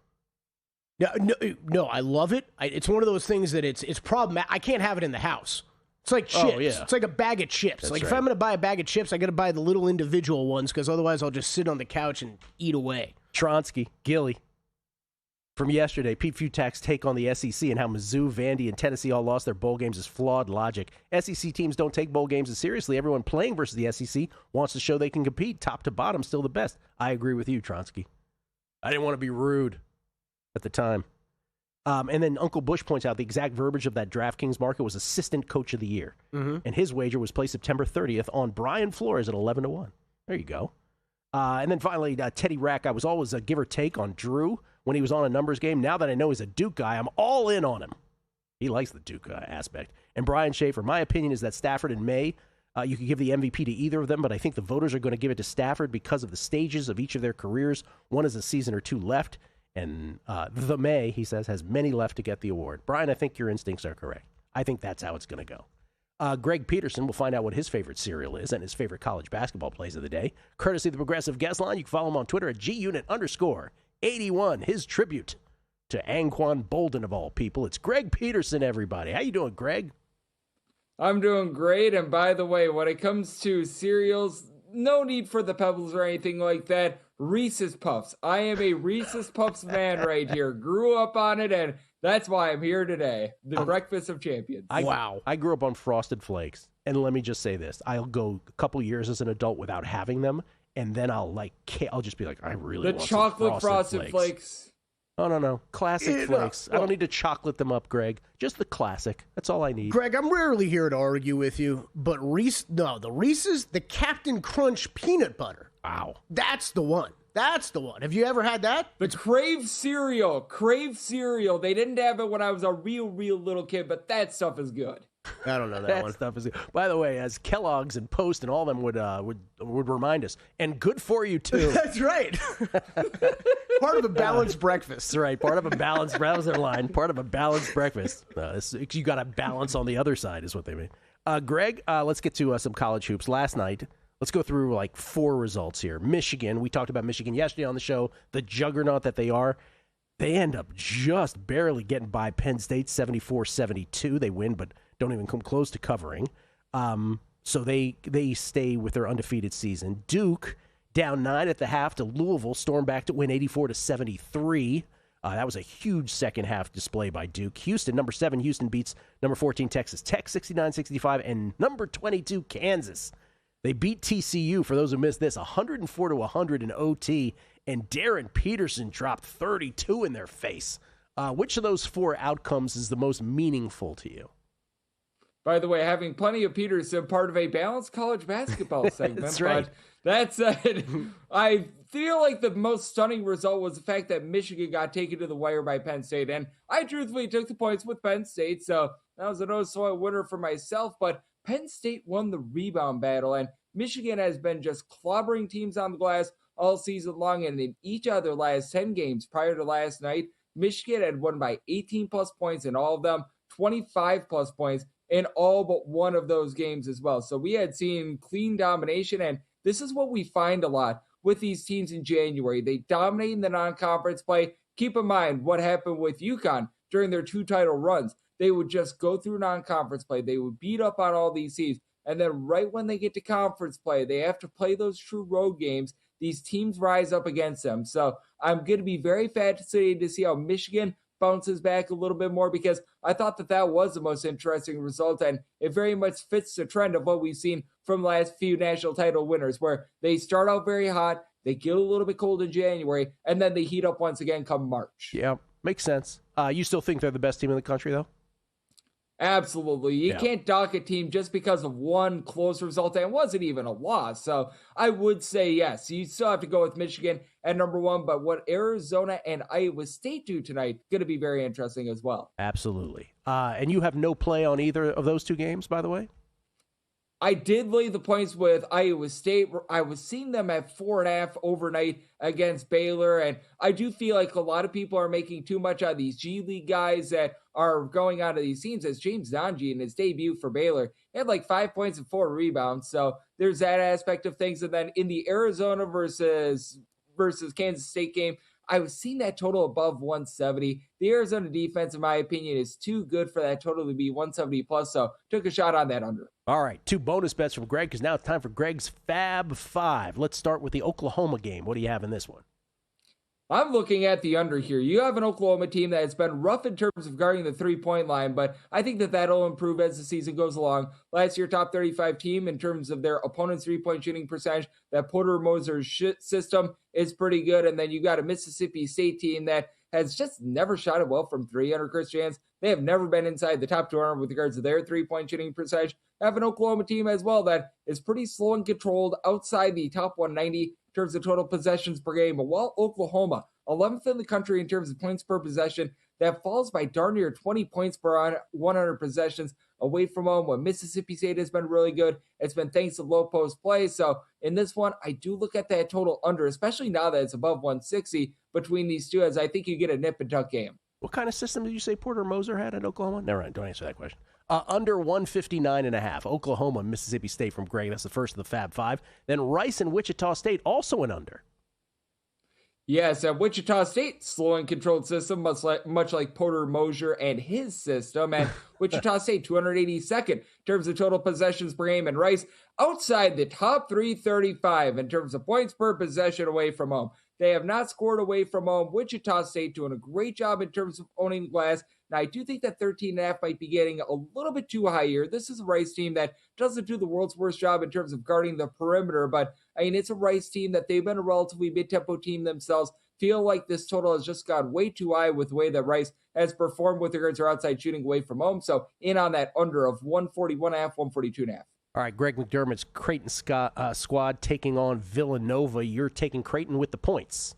No, I love it. It's one of those things that it's problematic. I can't have it in the house. It's like chips. Oh, yeah. It's like a bag of chips. That's If right. I'm gonna buy a bag of chips, I gotta buy the little individual ones because otherwise I'll just sit on the couch and eat away. Tronsky, Gilly. From yesterday, Pete Futak's take on the SEC and how Mizzou, Vandy, and Tennessee all lost their bowl games is flawed logic. SEC teams don't take bowl games as seriously. Everyone playing versus the SEC wants to show they can compete. Top to bottom, still the best. I agree with you, Tronsky. I didn't want to be rude at the time. And then Uncle Bush points out the exact verbiage of that DraftKings market was assistant coach of the year. Mm-hmm. And his wager was placed September 30th on Brian Flores at 11-1. There you go. And then finally, Teddy Rack. I was always a give or take on Drew when he was on a numbers game. Now that I know he's a Duke guy, I'm all in on him. He likes the Duke aspect. And Brian Schaefer, my opinion is that Stafford and May, you could give the MVP to either of them, but I think the voters are going to give it to Stafford because of the stages of each of their careers. One is a season or two left, and the May, he says, has many left to get the award. Brian, I think your instincts are correct. I think that's how it's going to go. Greg Peterson will find out what his favorite cereal is and his favorite college basketball plays of the day. Courtesy of the Progressive Guest Line, you can follow him on Twitter at gunit_81. His tribute to Anquan Bolden, of all people. It's Greg Peterson, everybody. How you doing, Greg? I'm doing great. And by the way, when it comes to cereals, no need for the Pebbles or anything like that. Reese's Puffs. I am a Reese's Puffs man right here. Grew up on it, and that's why I'm here today. The breakfast of champions. Wow. I grew up on Frosted Flakes. And let me just say this. I'll go a couple years as an adult without having them. And then I'll just be like, I really want the some chocolate Frosted Flakes. Oh, no. Classic flakes. I don't need to chocolate them up, Greg. Just the classic. That's all I need. Greg, I'm rarely here to argue with you, but the Reese's, the Captain Crunch peanut butter. Wow. That's the one. Have you ever had that? The Crave cereal. They didn't have it when I was a real little kid, but that stuff is good. I don't know that one. Stuff is good. By the way, as Kellogg's and Post and all of them would remind us, and good for you too. That's right. Part of a balanced breakfast. That's right. Part of a balanced line. Part of a balanced breakfast. You got to balance on the other side, is what they mean. Greg, let's get to some college hoops. Last night, let's go through like 4 results here. Michigan. We talked about Michigan yesterday on the show. The juggernaut that they are. They end up just barely getting by Penn State, 74-72. They win, but don't even come close to covering. So they stay with their undefeated season. Duke down 9 at the half to Louisville, stormed back to win 84-73. That was a huge second half display by Duke. Houston, number 7, Houston beats number 14, Texas Tech, 69-65, and number 22, Kansas. They beat TCU, for those who missed this, 104-100 in OT, and Darren Peterson dropped 32 in their face. Which of those 4 outcomes is the most meaningful to you? By the way, having plenty of Peterson, part of a balanced college basketball segment. That's right. But that said, I feel like the most stunning result was the fact that Michigan got taken to the wire by Penn State. And I truthfully took the points with Penn State, so that was a noticeable winner for myself. But Penn State won the rebound battle, and Michigan has been just clobbering teams on the glass all season long. And in each of their last 10 games prior to last night, Michigan had won by 18-plus points in all of them, 25-plus points in all but one of those games as well. So we had seen clean domination, and this is what we find a lot with these teams in January. They dominate in the non-conference play. Keep in mind what happened with UConn during their 2 title runs. They would just go through non-conference play. They would beat up on all these teams. And then right when they get to conference play, they have to play those true road games. These teams rise up against them. So I'm going to be very fascinated to see how Michigan bounces back a little bit more, because I thought that was the most interesting result, and it very much fits the trend of what we've seen from the last few national title winners, where they start out very hot, they get a little bit cold in January, and then they heat up once again come March. Yeah, makes sense. You still think they're the best team in the country, though? Absolutely. You can't dock a team just because of one close result, and it wasn't even a loss. So I would say yes. You still have to go with Michigan at number 1, but what Arizona and Iowa State do tonight going to be very interesting as well. Absolutely. And you have no play on either of those 2 games, by the way? I did lay the points with Iowa State. I was seeing them at 4.5 overnight against Baylor, and I do feel like a lot of people are making too much out of these G League guys that are going out of these teams. As James Donji in his debut for Baylor, he had like 5 points and 4 rebounds. So there's that aspect of things. And then in the Arizona versus Kansas State game, I was seeing that total above 170. The Arizona defense, in my opinion, is too good for that total to be 170 plus. So took a shot on that under. All right, 2 bonus bets from Greg, because now it's time for Greg's Fab 5. Let's start with the Oklahoma game. What do you have in this one? I'm looking at the under here. You have an Oklahoma team that has been rough in terms of guarding the 3-point line, but I think that'll improve as the season goes along. Last year, top 35 team in terms of their opponent's 3-point shooting percentage. That Porter Moser system is pretty good. And then you got a Mississippi State team that has just never shot it well from 3 under Chris Jans. They have never been inside the top 200 with regards to their 3-point shooting percentage. I have an Oklahoma team as well that is pretty slow and controlled outside the top 190 in terms of total possessions per game. But while Oklahoma, 11th in the country in terms of points per possession, that falls by darn near 20 points per 100 possessions away from home. When Mississippi State has been really good, it's been thanks to low post play. So in this one, I do look at that total under, especially now that it's above 160 between these two, as I think you get a nip and tuck game. What kind of system did you say Porter Moser had at Oklahoma? Never mind, don't answer that question. Under 159.5. Oklahoma, Mississippi State from Greg. That's the first of the Fab 5. Then Rice and Wichita State, also an under. Yes, at Wichita State, slow and controlled system, much like Porter Moser and his system. And Wichita State, 282nd in terms of total possessions per game. And Rice, outside the top 335 in terms of points per possession away from home. They have not scored away from home. Wichita State doing a great job in terms of owning the glass. Now, I do think that 13.5 might be getting a little bit too high here. This is a Rice team that doesn't do the world's worst job in terms of guarding the perimeter, but I mean, it's a Rice team that they've been a relatively mid-tempo team themselves. Feel like this total has just gone way too high with the way that Rice has performed with regards to outside shooting away from home. So in on that under of 141.5, 142.5. All right, Greg McDermott's Creighton squad taking on Villanova. You're taking Creighton with the points.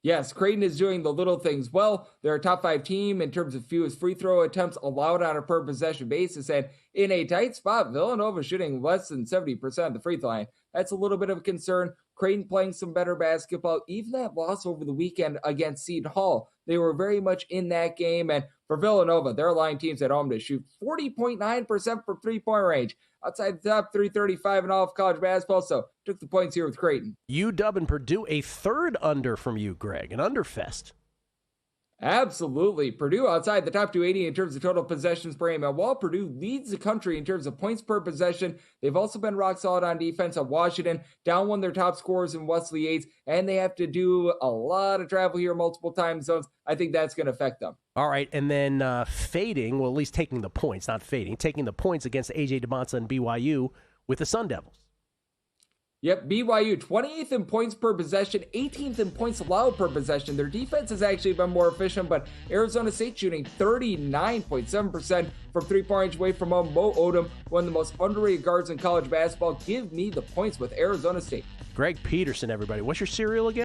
Yes, Creighton is doing the little things well. They're a top 5 team in terms of fewest free throw attempts allowed on a per possession basis. And in a tight spot, Villanova shooting less than 70% of the free throw line. That's a little bit of a concern. Creighton playing some better basketball. Even that loss over the weekend against Seton Hall, they were very much in that game. And for Villanova, their line teams at home to shoot 40.9% from 3-point range. Outside the top 335 in all of college basketball, so took the points here with Creighton. UW and Purdue, a third under from you, Greg, an underfest. Absolutely. Purdue outside the top 280 in terms of total possessions per game. And while Purdue leads the country in terms of points per possession, they've also been rock solid on defense. At Washington, down one of their top scorers in Wesley Yates, and they have to do a lot of travel here, multiple time zones. I think that's going to affect them. All right, and then fading, well, at least taking the points, not fading, taking the points against A.J. DeMonsa and BYU with the Sun Devils. Yep, BYU, 28th in points per possession, 18th in points allowed per possession. Their defense has actually been more efficient, but Arizona State shooting 39.7% from three-point range away from home. Mo Odom, one of the most underrated guards in college basketball. Give me the points with Arizona State. Greg Peterson, everybody. What's your cereal again?